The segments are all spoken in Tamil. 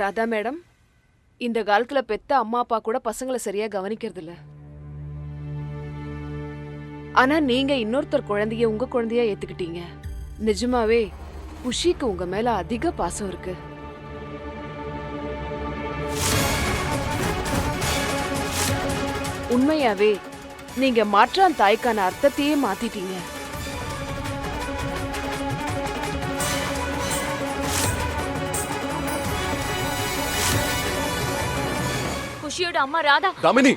ராதா மேடம், இந்த காலத்துல பெத்த அம்மா அப்பா கூட பசங்களை சரியா கவனிக்கிறது இல்ல. ஆனா நீங்க இன்னொருத்தர் குழந்தைய உங்க குழந்தையா ஏத்துக்கிட்டீங்க. நிஜமாவே குஷிக்கு உங்க மேல அதிக பாசம் இருக்கு. உண்மையாவே நீங்க மாற்றான் தாய்க்கான அர்த்தத்தையே மாத்திட்டீங்க. குஷியோட அம்மா ராதா. தாமினி,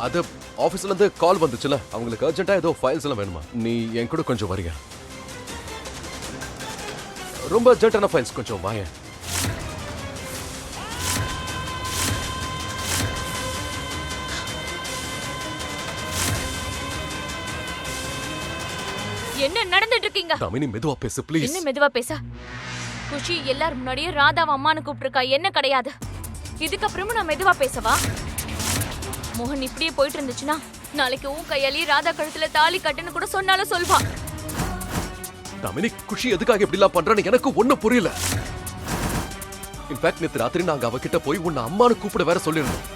அது ஆபீஸ்ல இருந்து கால் வந்துச்சுல, அவங்களுக்கு அர்ஜென்ட்டா ஏதோ ஃபைல்ஸ் எல்லாம் வேணுமா? நீ என் கூட கொஞ்சம் வரியா? ரொம்ப அர்ஜென்ட்டான ஃபைல்ஸ், கொஞ்சம் வாயேன். என்ன நடந்துட்டு இருக்கீங்க? தாமினி மெதுவா பேசு ப்ளீஸ். என்ன மெதுவா பேச? குஷி எல்லாரும் முன்னாடியே ராதாவை அம்மானு கூப்பிட்டுருக்கா, என்ன கிடையாது. இதுக்கப்புறமும் நான் மெதுவா பேசவா? மோகன் இப்படியே போயிட்டு இருந்துச்சுன்னா நாளைக்கு உன் கையாலே ராதா கழுத்துல தாலி கட்டுன்னு கூட சொன்னாலும் சொல்வா. தாமினி, குஷி எதுக்காக இப்படி எல்லாம் பண்றான்னு எனக்கு ஒண்ணும் புரியல. இன்ஃபேக்ட் நேத்து ராத்திரி நாங்க அவகிட்ட போய் உன்னை அம்மானு கூப்பிட வேற சொல்லிருந்தோம்.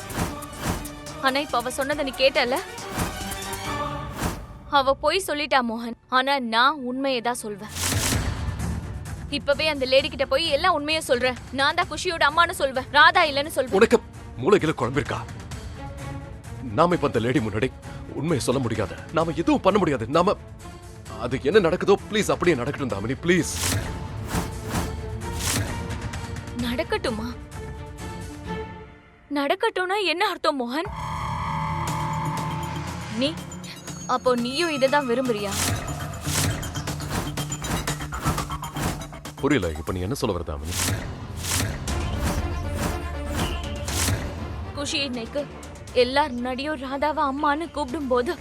ஆனா இப்ப அவ சொன்னதை நீ கேட்டல? அவ போய் சொல்லிட்டா மோகன். ஆனா நான் உண்மையை தான் சொல்வேன். இப்பவே அந்த லேடி கிட்ட போய் எல்லாம் உண்மையை சொல்றேன். நான் தான் குஷியோட அம்மானு சொல்வேன், ராதா இல்லன்னு சொல்வேன். உனக்கு மூளையில குழம்பிருக்கா? நாம இப்ப அந்த லேடி முன்னாடி உண்மையை சொல்ல முடியாது. நாம எதுவும் பண்ண முடியாது. நாம அது என்ன நடக்குதோ ப்ளீஸ் அப்படியே நடக்கட்டும் தாமினி, ப்ளீஸ். நடக்கட்டுமா? நடக்கட்டும்னா என்ன அர்த்தம் மோகன்? நீ அப்போ நீயும் இததான் விரும்புறியா? புரியல, இப்ப நீ என்ன சொல்ல வர தாமினி? குஷி இன்னைக்கு எல்லார் முன்னாடியும் ராதாவை அம்மான்னு கூப்பிடும் போது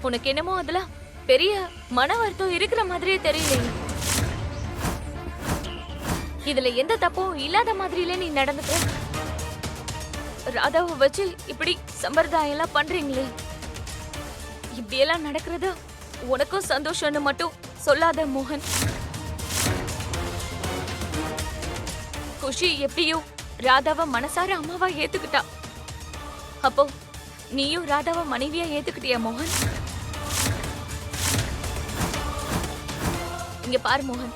உனக்கு என்னமோ அதுல பெரிய மன வருத்தம் இருக்கிற மாதிரியே தெரியலையே. இதுல எந்த தப்பும் இல்லாத மாதிரிலே நீ நடந்துக்கிற. ராதாவை வச்சு இப்படி சம்பிரதாயம் எல்லாம் பண்றீங்களே, இப்படியெல்லாம் நடக்கிறது உனக்கும் சந்தோஷம்னு மட்டும் சொல்லாத மோகன். குஷி எப்படியோ ராதாவை மனசார அம்மாவா ஏத்துக்கிட்டா. அப்போ நீயும் ராதாவை மனைவியா ஏத்துக்கிட்டியா மோகன்? இங்க பாரு மோகன்,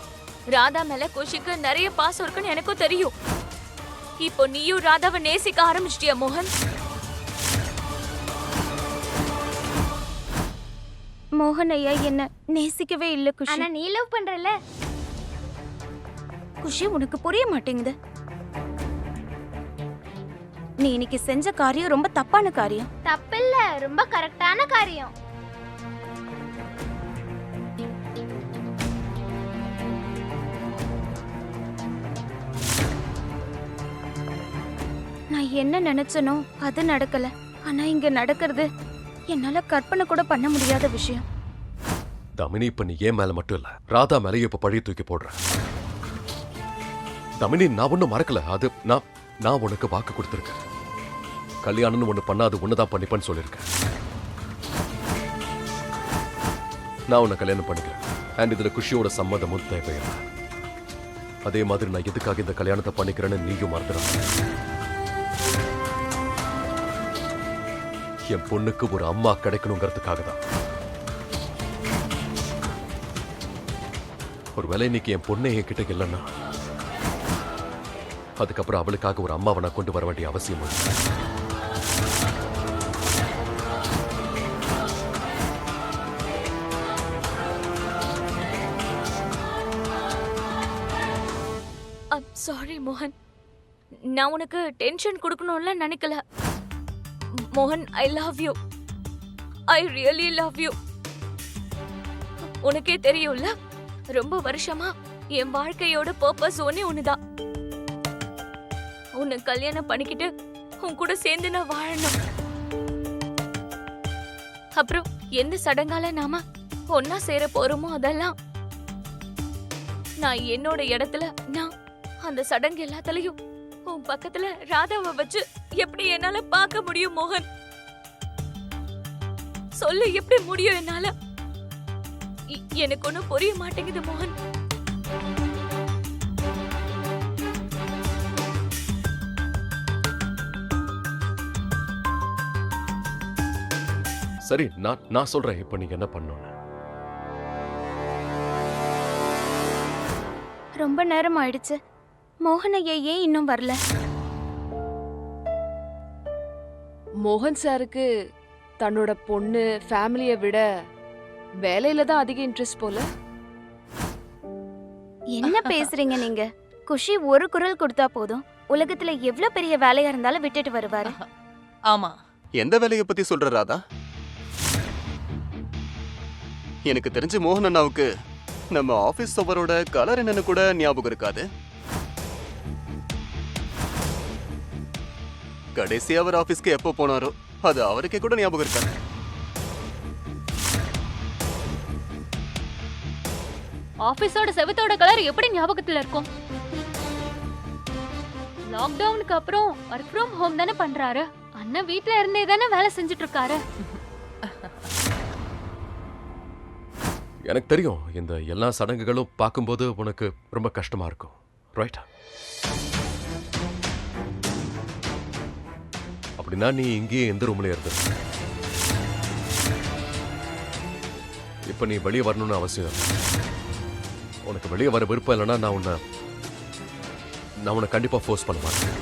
ராதா மேல குஷிக்கு நிறைய பாசம் இருக்குன்னு எனக்கும் தெரியும். இப்போ நீயும் ராதாவை நேசிக்க ஆரம்பிச்சிட்டியா மோகன்? மோகன் ஐயா என்ன நேசிக்கவே இல்ல குஷி. ஆனா நீ லவ் பண்றல குஷி, உனக்கு புரிய மாட்டேங்குது. நீ இன்னைக்கு செஞ்ச காரியம் ரொம்ப தப்பான காரியம். தப்பில்ல, ரொம்ப கரெக்டான காரியம். நான் என்ன நினைச்சனோ அது நடக்கல. ஆனா இங்க நடக்கிறது என்னால கற்பனை கூட பண்ண முடியாத விஷயம். தாமினி, இப்ப நீ ஏன் மேல மட்டும் இல்ல, ராதா மேல இப்ப பழைய தூக்கி போடுற. தாமினி, நான் ஒண்ணும் மறக்கல. அது நான் உனக்கு வாக்கு கொடுத்திருக்கேன். கல்யாணம்னு ஒண்ணு பண்ணாது ஒண்ணுதான் பண்ணிப்பேன்னு சொல்லியிருக்கேன். நான் உன்னை கல்யாணம் பண்ணிக்கிறேன். அண்ட் இதுல குஷியோட சம்மதமும் தேவையில்லை. அதே மாதிரி நான் எதுக்காக இந்த கல்யாணத்தை பண்ணிக்கிறேன்னு நீயும் மறந்துடும். என் பொண்ணுக்கு ஒரு அம்மா கிடைக்கணுங்கிறதுக்காக தான். ஒருவேளை இன்னைக்கு என் பொண்ணை என்கிட்ட இல்லைன்னா அதுக்கப்புறம் அவளுக்காக ஒரு அம்மாவை நான் கொண்டு வர வேண்டிய அவசியம் இல்லை. சாரி மோகன், நான் உனக்கு டென்ஷன் கொடுக்கணும்ல நினைக்கல. மோகன், I love you. I really love you. உனக்கே தெரியும்ல, ரொம்ப வருஷமா என் வாழ்க்கையோட பர்பஸ் ஒண்ணுதான். உன்னை கல்யாணம் பண்ணிக்கிட்டு உன் கூட சேர்ந்து நான் வாழணும். அப்புறம் எந்த சடங்கால நாம ஒன்னா சேர போறோமோ அதெல்லாம் நான் என்னோட இடத்துல நான் அந்த சடங்கு எல்லாத்துலயும் உன் பக்கத்துல ராதாவை வச்சு எப்படி என்னால பார்க்க முடியும் மோகன்? சொல்ல எப்படி முடியும் என்னால? எனக்கு ஒண்ணும் புரிய மாட்டேங்குது மோகன். சரி, நான் சொல்றேன் இப்ப நீங்க என்ன பண்ணணும்னு. ரொம்ப நேரம் ஆயிடுச்சு. மோகன் ஐயா ஏன் இன்னும் வரல? மோகன் சாருக்கு தன்னோட பொண்ணு ஃபேமிலியை விட வேலையில தான் அதிக இன்ட்ரெஸ்ட் போல. என்ன பேசுறீங்க நீங்க? குஷி ஒரு குரல் கொடுத்தா போதும், உலகத்துல எவ்வளவு பெரிய வேலையா இருந்தாலும் விட்டுட்டு வருவாரு. ஆமா. எந்த வேலையை பத்தி சொல்ற ராதா? எனக்கு தெரிஞ்ச மோகன் அண்ணாவுக்கு நம்ம ஆபீஸ் சவரோட கலர் என்னன்னு கூட ஞாபகம் இருக்காது. கடைசி அவர் ஆபீஸ்க்கு எப்போ போனாரோ அது அவருக்கே கூட ஞாபகம் இருக்காது. ஆபீஸோட செவத்தோட கலர் எப்படி ஞாபகத்துல இருக்கும்? லாக்டவுனுக்கு அப்புறம் ஒர்க் ஃப்ரம் ஹோம் தானே பண்றாரு. அண்ணன் வீட்ல இருந்தே தானே வேலை செஞ்சுட்டு இருக்காரு. எனக்கு தெரியும் இந்த எல்லா சடங்குகளும் பார்க்கும்போது உனக்கு ரொம்ப கஷ்டமா இருக்கும், ரைட்? அப்படின்னா நீ இங்கேயே எந்த ரூம்ல இருந்து இப்ப நீ வெளியே வரணும்னு அவசியம் இல்லை. உனக்கு வெளியே வர விருப்பம் இல்லைன்னா நான் உன்னை கண்டிப்பா ஃபோர்ஸ் பண்ண மாட்டேன்.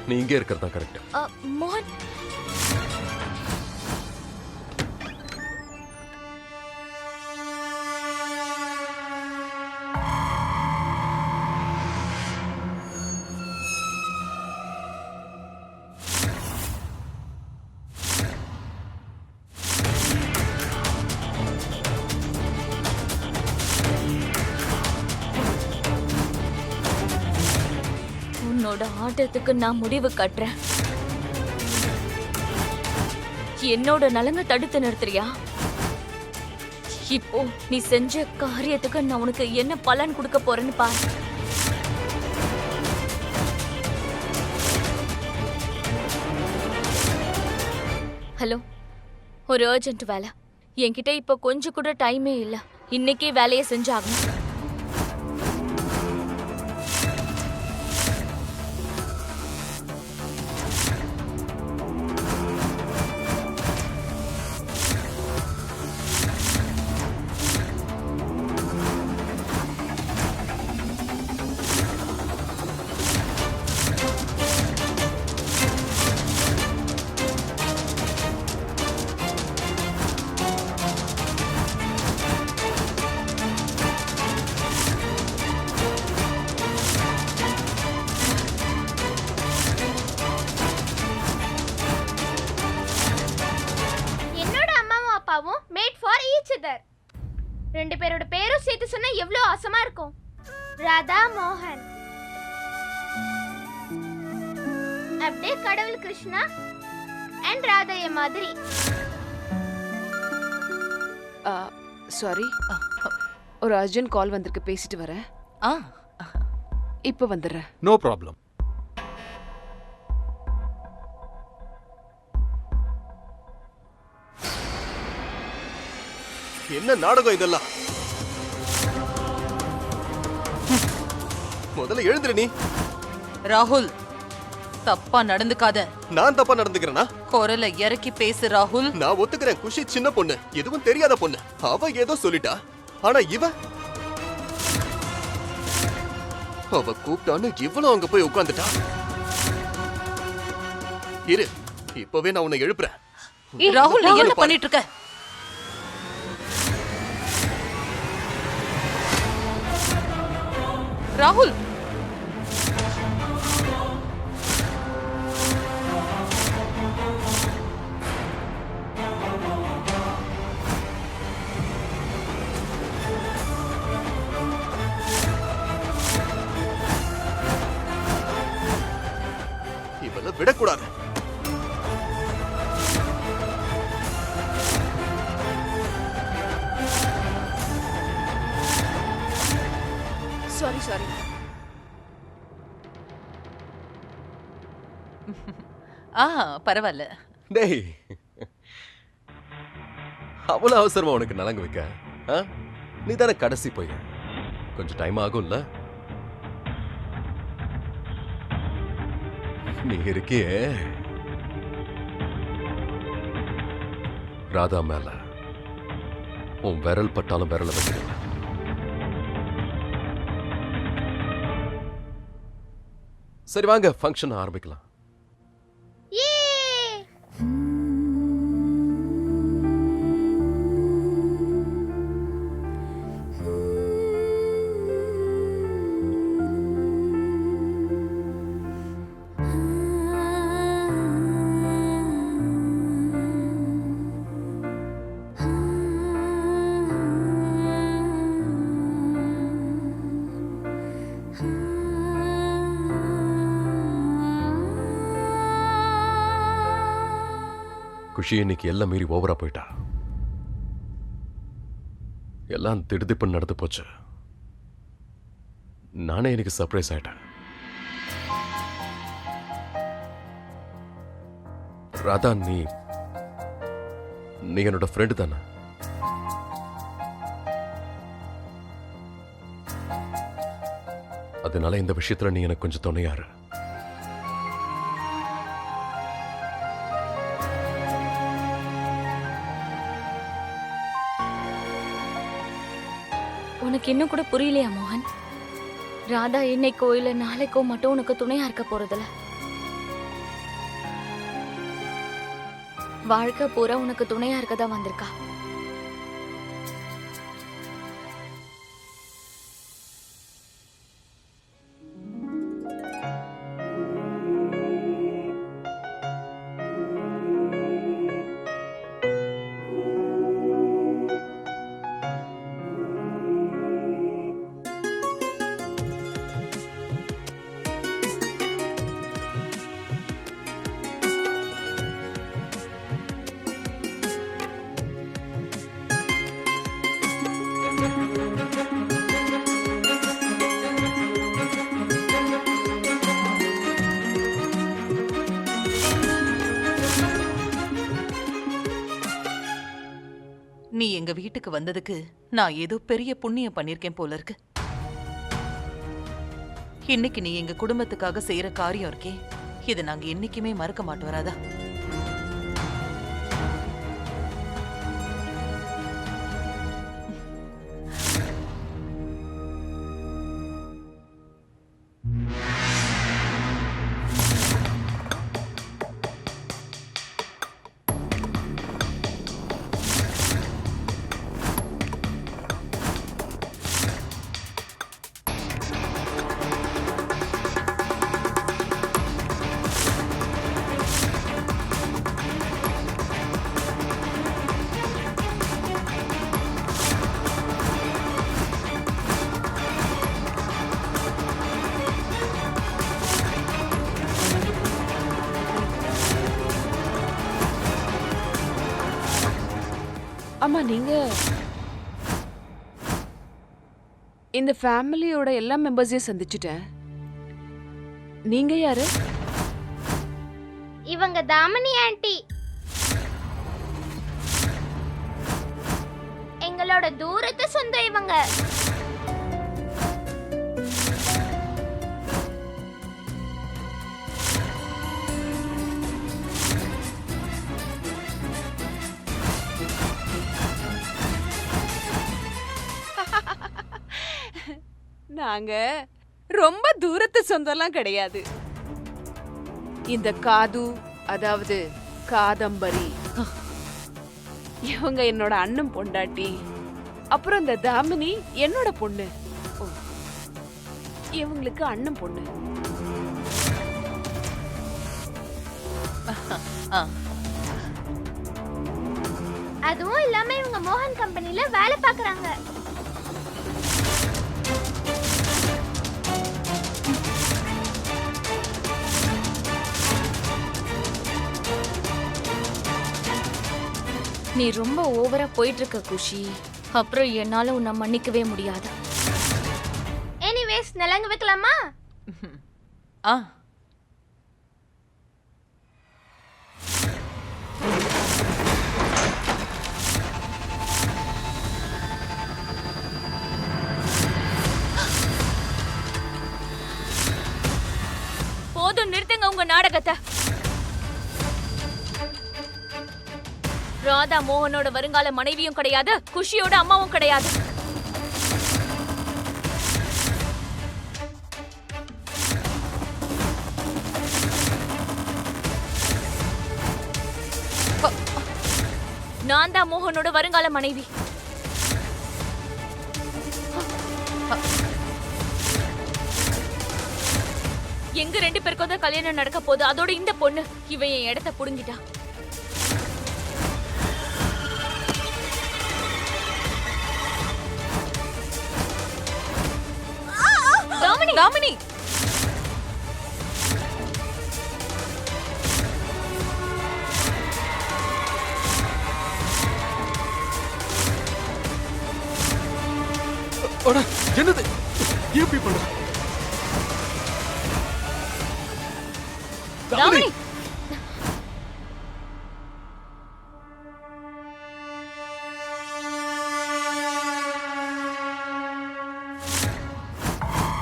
நீ இங்கே இருக்கிறது தான் கரெக்ட். மோகன், உன்னோட ஆட்டத்துக்கு நான் முடிவு கட்டுறேன். என்னோட நலங்க தடுத்து நிறுத்துறியா? இப்போ நீ செஞ்ச காரியத்துக்கு நான் உனக்கு என்ன பலன் கொடுக்க போறேன்னு பாரு. ஹலோ, ஒரு அர்ஜென்ட் வேலை. என்கிட்ட இப்போ கொஞ்சம் கூட டைமே இல்ல. இன்னைக்கே வேலையை செஞ்சாகணும். என்னோட அம்மாவும் அப்பாவும் மேட் ஃபார் ஈச் அதர். ரெண்டு பேரோட பேரும் சேர்த்து சொன்னா எவ்வளவு ஆசமா இருக்கும். ராதா மோகன். அப்படியே கடவுள் கிருஷ்ணா அண்ட் ராதைய மாதிரி. சாரி, ஒரு அர்ஜென்ட் கால் வந்திருக்கு, பேசிட்டு வரேன். ஆ, இப்ப வந்துடுறேன். No problem. என்ன நாடகம் இதெல்லாம்? முதல்ல எழுந்துரு நீ. ராகுல், தப்பா நடந்துக்காத. நான் தப்பா நடந்துக்கிறேனா? குரலை இறக்கி பேசு ராகுல். நான் ஒத்துக்கிறேன், குஷி சின்ன பொண்ணு, எதுவும் தெரியாத பொண்ணு. அவ ஏதோ சொல்லிட்டா. ஆனா அவ கூப்பிட்டான்னு இவ்வளவு அங்க போய் உட்கார்ந்துட்டா. இரு, இப்பவே நான் உன்னை எழுப்புறேன். ராகுல், நீ என்ன பண்ணிட்டு இருக்க? ராகுல், இவளை விடக்கூடாது. சாரி. பரவாயில்ல. டேய், அவ்வளவு அவசரமா உனக்கு நலங்கு வைக்க? நீ தானே கடைசி போய், கொஞ்சம் டைம் ஆகும்ல? நீ இருக்கியே ராதா மேல, உன் விரல் பட்டாலும் விரல வைக்கிறேன். சரி வாங்க, ஃபங்க்ஷன் ஆரம்பிக்கலாம். குஷி இன்னைக்கு எல்லாம் மீறி ஓவரா போயிட்டா. எல்லாம் திடுதிப்பு நடந்து போச்சு. நானே எனக்கு சர்ப்ரைஸ் ஆயிட்டேன். ராதா, நீ என்னோட ஃப்ரெண்டு தானே? அதனால இந்த விஷயத்துல நீ எனக்கு கொஞ்சம் துணையாரு. உனக்கு இன்னும் கூட புரியலையா மோகன்? ராதா இன்னைக்கோ இல்ல நாளைக்கோ மட்டும் உனக்கு துணையா இருக்க போறதில்ல. வாழ்க்கை பூரா உனக்கு துணையா இருக்கதான் வந்திருக்கா. நீ எங்க வீட்டுக்கு வந்ததுக்கு நான் ஏதோ பெரிய புண்ணியம் பண்ணிருக்கேன் போல இருக்கு. இன்னைக்கு நீ எங்க குடும்பத்துக்காக செய்யற காரியம் இருக்கே, இதை நாங்க என்னைக்குமே மறக்க மாட்டோம் ராதா. அம்மா, நீங்க இந்த ஃபேமிலியோட எல்லா மெம்பர்ஸையும் சந்திச்சுட்டேன். நீங்க யாரு? இவங்க தாமினி ஆண்டி, எங்களோட தூரத்து சொந்தம் இவங்க. நாங்க ரொம்ப தூரத்து சொந்தம்லாம் கிடையாது. இந்த காது, அதாவது காதம்பரி, இவங்க என்னோட அண்ணன் பொண்டாட்டி. அப்புறம் இந்த தாமினி என்னோட பொண்ணு. இவங்களுக்கு அண்ணன் பொண்ணு. அதுவும் இல்லாம இவங்க மோகன் கம்பெனில வேலை பார்க்கறாங்க. நீ ரொம்ப ஓவரா போயிட்டு இருக்க குஷி. அப்புறம் என்னால உன்னை மன்னிக்கவே முடியாது. எனிவேஸ், நலங்கு வைக்கலாமா? ஆ நாடகத்தை. ராதா மோகனோட வருங்கால மனைவியும் கிடையாது, குஷியோட அம்மாவும் கிடையாது. நான் தான் மோகனோட வருங்கால மனைவி. எங்க 2 பேருக்கும் தான் கல்யாணம் நடக்க போகுது. அதோட இந்த பொண்ணு இவன் என் இடத்த புடுங்கிட்டா. தாமினி, அட, என்னது ஏன் இப்படி பண்ற? தாமினி, தாமினி,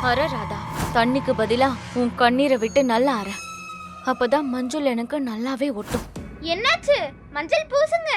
அற ராதா, தண்ணிக்கு பதிலா உன் கண்ணீரை விட்டு நல்லா அற. அப்பதான் மஞ்சள் எனக்கு நல்லாவே ஒட்டும். என்னாச்சு? மஞ்சள் பூசுங்க.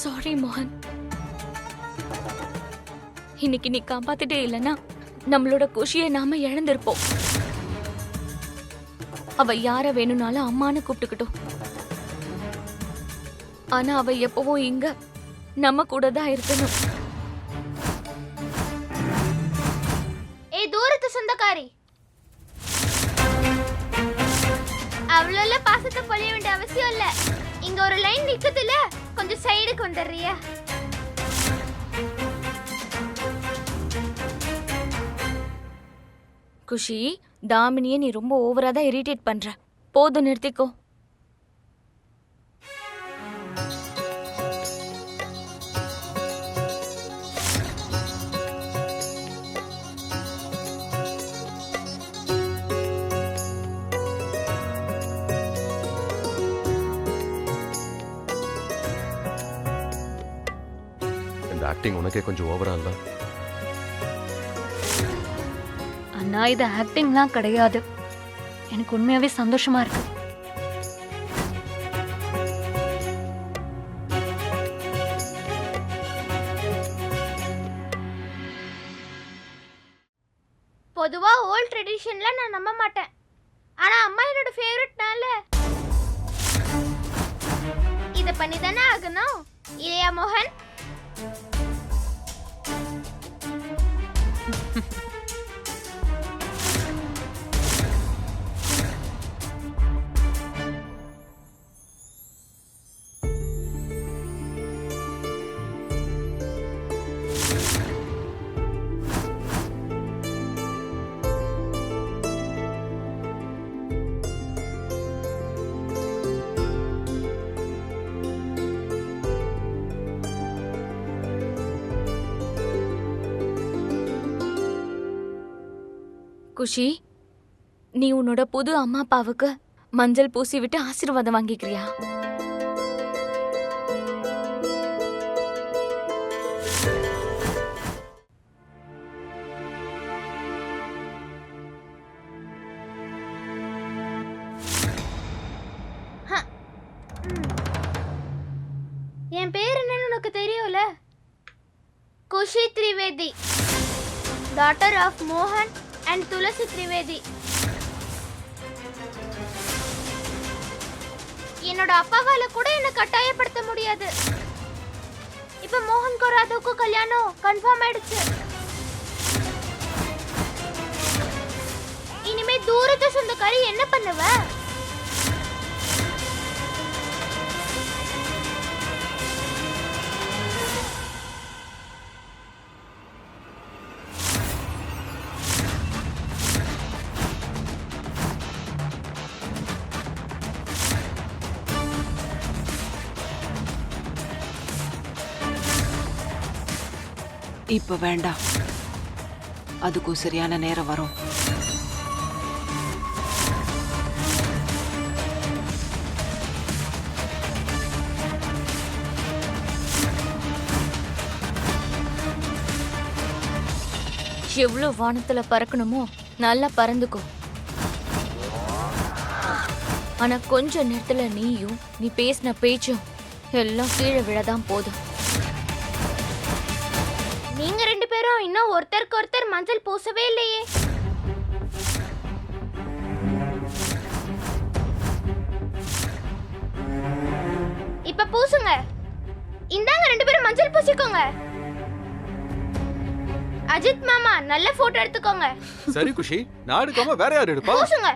சாரி மோகன், இன்னைக்கு நீ காப்பாத்திட்டே இல்லைன்னா நம்மளோட குஷியை நாம இழந்திருப்போம். அவ யார வேணும்னாலும் அம்மான்னு கூப்பிட்டுக்கிட்டோம். ஆனா அவ எப்பவும் இங்க நம்ம கூட தான் இருக்கணும். ஏய் தூரத்து சொந்தக்காரி, அவ்வளோ பாசத்தை பொழிய வேண்டிய அவசியம் இல்ல. இங்க ஒரு லைன் நிக்குதுல, கொஞ்சம் சைடுக்கு வந்துடுறியா? குஷி, தாமினியை நீ ரொம்ப ஓவரா தான் இரிட்டேட் பண்ற. போதும், நிறுத்திக்கோ. இந்த ஆக்டிங் உனக்கே கொஞ்சம் ஓவரா இல்ல? அண்ணா, இது ஆக்டிங்லாம் கிடையாது. எனக்கு உண்மையாவே சந்தோஷமா இருக்கு. பொதுவா ஓல்ட் ட்ரெடிஷன்ல நான் நம்ப மாட்டேன். ஆனா அம்மா என்னோட ஃபேவரட்னால இத பண்ணி தானே ஆகணும். இல்லையா மோகன்? குஷி, நீ உன்னோட புது அம்மா அப்பாவுக்கு மஞ்சள் பூசி விட்டு ஆசீர்வாதம் வாங்கிக்கிறியா? என் பேர் என்னன்னு உனக்கு தெரியும்ல? குஷி திரிவேதி, டாட்டர் ஆஃப் மோகன் அண்ட் துளசி திரிவேதி. என்னோட அப்பாவால கூட என்ன கட்டாயப்படுத்த முடியாது. இப்ப மோகன் ராதாவுக்கும் கல்யாணம் கன்ஃபார்ம் ஆயிடுச்சு. இனிமே தூரத்து சொந்தக்காரி என்ன பண்ணுவ? இப்ப வேண்டாம், அதுக்கும் சரியான நேரம் வரும். எவ்வளவு வானத்துல பறக்கணுமோ நல்லா பறந்துக்கோ. ஆனா கொஞ்ச நேரத்துல நீயும் நீ பேசின பேச்சும் எல்லாம் கீழே விழதான் போதும். நீங்க 2 பேரும் இன்னும் ஒருத்தருக்கு ஒருத்தர் மஞ்சள் பூசவே இல்லையே. இப்ப பூசுங்க. இந்தாங்க 2 பேரும் மஞ்சள் பூசிக்கோங்க. அஜித் மாமா நல்ல போட்டோ எடுத்துக்கோங்க. சரி குஷி, நான் எடுக்காம வேற யார் எடுப்பா? பூசுங்க.